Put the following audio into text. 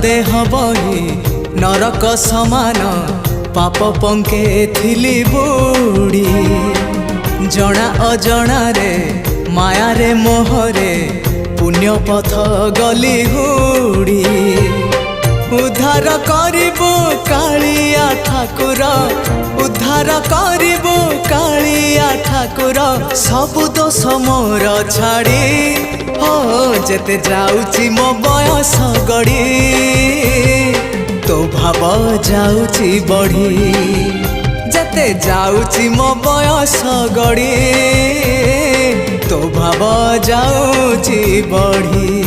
देह बही नरक समान पाप पंके थिली बुड़ी जना अजना रे माया रे मोहरे पुण्य पथ गली हुड़ी उद्धार करिबो कालिया ठाकुर उद्धार करिबो कालिया ठाकुर सबु दोष मोर छाड़ी हो जेते जाउची मो बयस गड़ी तो भाव जाउची बढ़ी जेते जाउची मो बयस गड़ी तो भाव जाउची बढ़ी।